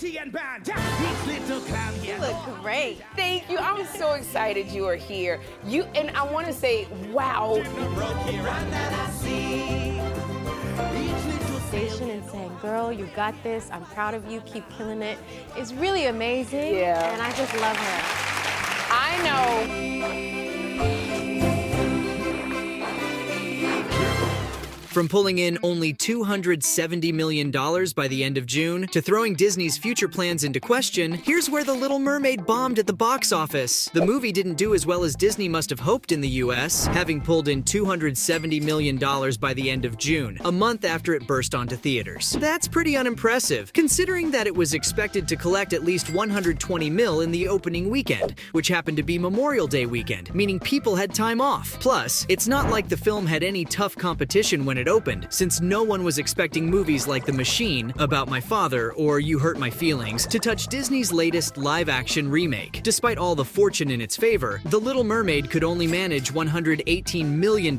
You look great. Thank you. I'm so excited you are here. And I want to say, wow. And saying, girl, you got this. I'm proud of you. Keep killing it. It's really amazing. Yeah. And I just love her. I know. From pulling in only $270 million by the end of June to throwing Disney's future plans into question, here's where The Little Mermaid bombed at the box office. The movie didn't do as well as Disney must have hoped in the US, having pulled in $270 million by the end of June, a month after it burst onto theaters. That's pretty unimpressive, considering that it was expected to collect at least $120 million in the opening weekend, which happened to be Memorial Day weekend, meaning people had time off. Plus, it's not like the film had any tough competition when it opened, since no one was expecting movies like The Machine, About My Father, or You Hurt My Feelings to touch Disney's latest live-action remake. Despite all the fortune in its favor, The Little Mermaid could only manage $118 million,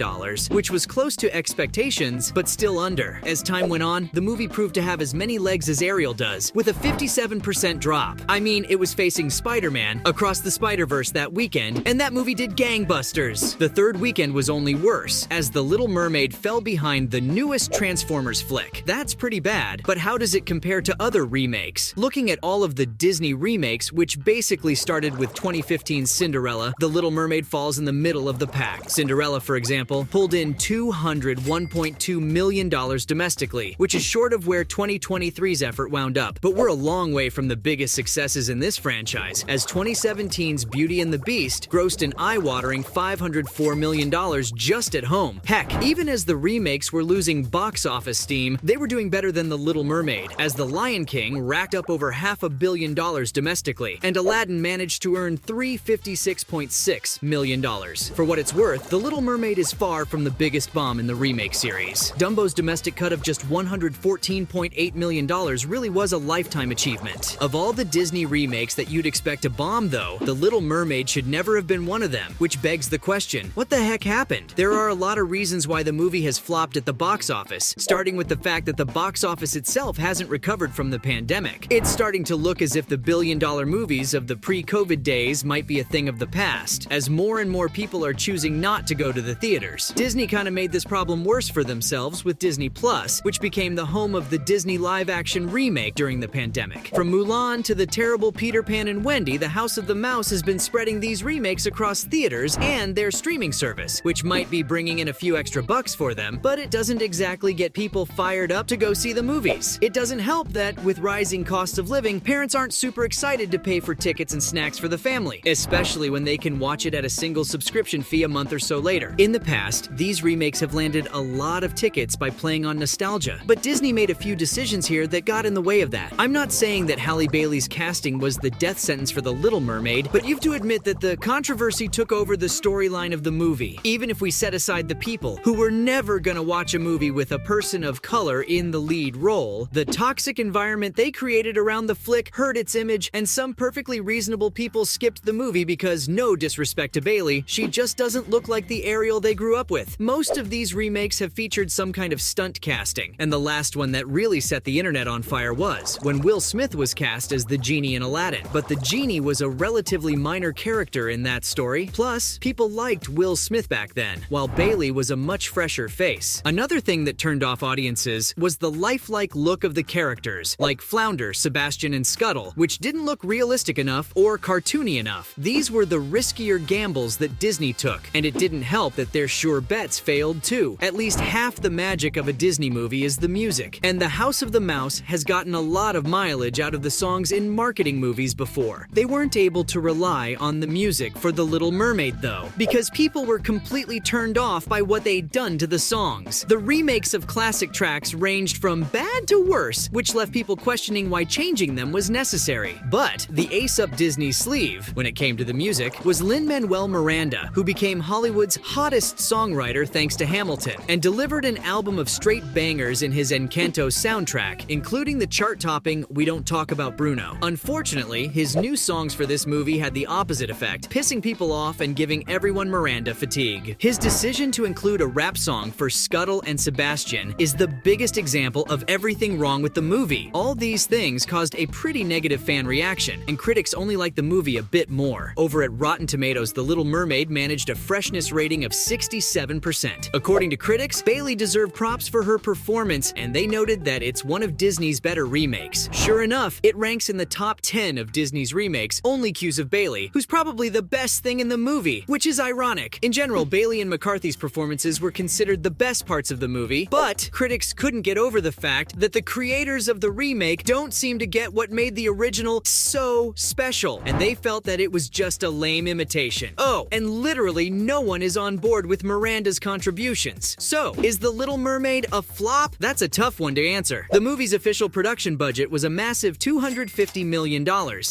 which was close to expectations, but still under. As time went on, the movie proved to have as many legs as Ariel does, with a 57% drop. I mean, it was facing Spider-Man, Across the Spider-Verse that weekend, and that movie did gangbusters. The third weekend was only worse, as The Little Mermaid fell behind the newest Transformers flick. That's pretty bad, but how does it compare to other remakes? Looking at all of the Disney remakes, which basically started with 2015's Cinderella, The Little Mermaid falls in the middle of the pack. Cinderella, for example, pulled in $201.2 million domestically, which is short of where 2023's effort wound up. But we're a long way from the biggest successes in this franchise, as 2017's Beauty and the Beast grossed an eye-watering $504 million just at home. Heck, even as the remakes were losing box office steam, they were doing better than The Little Mermaid, as The Lion King racked up over $500 million domestically, and Aladdin managed to earn $356.6 million. For what it's worth, The Little Mermaid is far from the biggest bomb in the remake series. Dumbo's domestic cut of just $114.8 million really was a lifetime achievement. Of all the Disney remakes that you'd expect to bomb, though, The Little Mermaid should never have been one of them, which begs the question, what the heck happened? There are a lot of reasons why the movie has flopped at the box office, starting with the fact that the box office itself hasn't recovered from the pandemic. It's starting to look as if the billion-dollar movies of the pre-COVID days might be a thing of the past, as more and more people are choosing not to go to the theaters. Disney kind of made this problem worse for themselves with Disney Plus, which became the home of the Disney live-action remake during the pandemic. From Mulan to the terrible Peter Pan and Wendy, the House of the Mouse has been spreading these remakes across theaters and their streaming service, which might be bringing in a few extra bucks for them, but it doesn't exactly get people fired up to go see the movies. It doesn't help that, with rising costs of living, parents aren't super excited to pay for tickets and snacks for the family, especially when they can watch it at a single subscription fee a month or so later. In the past, these remakes have landed a lot of tickets by playing on nostalgia, but Disney made a few decisions here that got in the way of that. I'm not saying that Halle Bailey's casting was the death sentence for The Little Mermaid, but you've to admit that the controversy took over the storyline of the movie, even if we set aside the people who were never gonna watch a movie with a person of color in the lead role. The toxic environment they created around the flick hurt its image, and some perfectly reasonable people skipped the movie because, no disrespect to Bailey, she just doesn't look like the Ariel they grew up with. Most of these remakes have featured some kind of stunt casting, and the last one that really set the internet on fire was when Will Smith was cast as the genie in Aladdin. But the genie was a relatively minor character in that story. Plus, people liked Will Smith back then, while Bailey was a much fresher face. Another thing that turned off audiences was the lifelike look of the characters, like Flounder, Sebastian, and Scuttle, which didn't look realistic enough or cartoony enough. These were the riskier gambles that Disney took, and it didn't help that their sure bets failed too. At least half the magic of a Disney movie is the music, and the House of the Mouse has gotten a lot of mileage out of the songs in marketing movies before. They weren't able to rely on the music for The Little Mermaid, though, because people were completely turned off by what they'd done to the songs. The remakes of classic tracks ranged from bad to worse, which left people questioning why changing them was necessary. But the ace up Disney's sleeve, when it came to the music, was Lin-Manuel Miranda, who became Hollywood's hottest songwriter thanks to Hamilton, and delivered an album of straight bangers in his Encanto soundtrack, including the chart-topping We Don't Talk About Bruno. Unfortunately, his new songs for this movie had the opposite effect, pissing people off and giving everyone Miranda fatigue. His decision to include a rap song for Scott Scuttle and Sebastian is the biggest example of everything wrong with the movie. All these things caused a pretty negative fan reaction, and critics only liked the movie a bit more. Over at Rotten Tomatoes, The Little Mermaid managed a freshness rating of 67%. According to critics, Bailey deserved props for her performance, and they noted that it's one of Disney's better remakes. Sure enough, it ranks in the top 10 of Disney's remakes, only cues of Bailey, who's probably the best thing in the movie, which is ironic. In general, Bailey and McCarthy's performances were considered the best parts of the movie, but critics couldn't get over the fact that the creators of the remake don't seem to get what made the original so special, and they felt that it was just a lame imitation. Oh, and literally no one is on board with Miranda's contributions. So, is The Little Mermaid a flop? That's a tough one to answer. The movie's official production budget was a massive $250 million,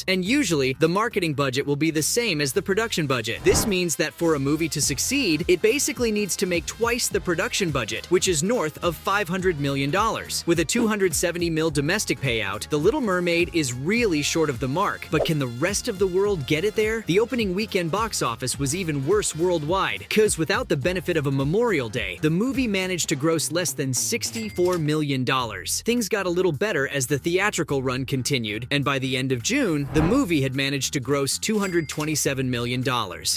and usually the marketing budget will be the same as the production budget. This means that for a movie to succeed, it basically needs to make twice the production budget, which is north of $500 million. With a $270 million domestic payout, The Little Mermaid is really short of the mark, but can the rest of the world get it there? The opening weekend box office was even worse worldwide, because without the benefit of a Memorial Day, the movie managed to gross less than $64 million. Things got a little better as the theatrical run continued, and by the end of June, the movie had managed to gross $227 million.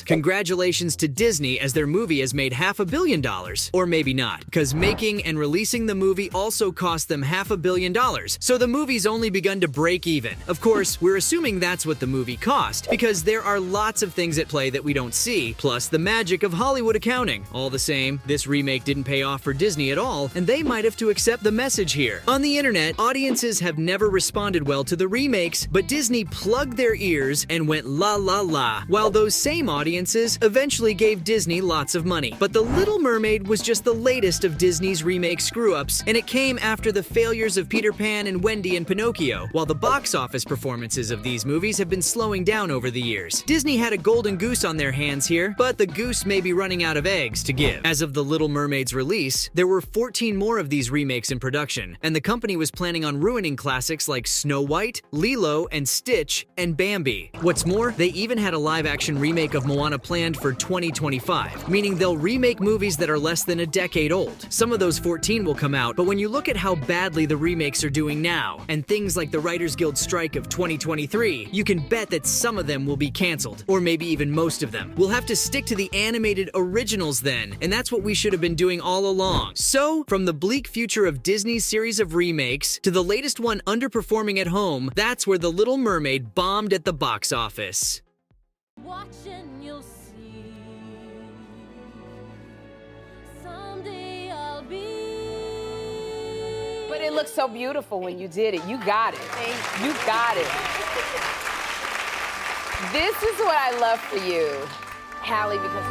Congratulations to Disney, as their movie has made $500 million. Or maybe not, because making and releasing the movie also cost them $500 million, so the movie's only begun to break even. Of course, we're assuming that's what the movie cost, because there are lots of things at play that we don't see, plus the magic of Hollywood accounting. All the same, this remake didn't pay off for Disney at all, and they might have to accept the message here. On the internet, audiences have never responded well to the remakes, but Disney plugged their ears and went la la la, while those same audiences eventually gave Disney lots of money. But The Little Mermaid was just the latest of Disney's remake screw-ups, and it came after the failures of Peter Pan and Wendy and Pinocchio, while the box office performances of these movies have been slowing down over the years. Disney had a golden goose on their hands here, but the goose may be running out of eggs to give. As of The Little Mermaid's release, there were 14 more of these remakes in production, and the company was planning on ruining classics like Snow White, Lilo and Stitch, and Bambi. What's more, they even had a live-action remake of Moana planned for 2025, meaning they'll remake movies that are less than a decade old. Some of those 14 will come out, but when you look at how badly the remakes are doing now, and things like the Writers Guild strike of 2023, you can bet that some of them will be canceled, or maybe even most of them. We'll have to stick to the animated originals then, and that's what we should have been doing all along. So, from the bleak future of Disney's series of remakes to the latest one underperforming at home, that's where The Little Mermaid bombed at the box office. Watch and you'll see. Someday I'll be. But it looked so beautiful when you did it. You got it. You got it. This is what I love for you, Hallie, because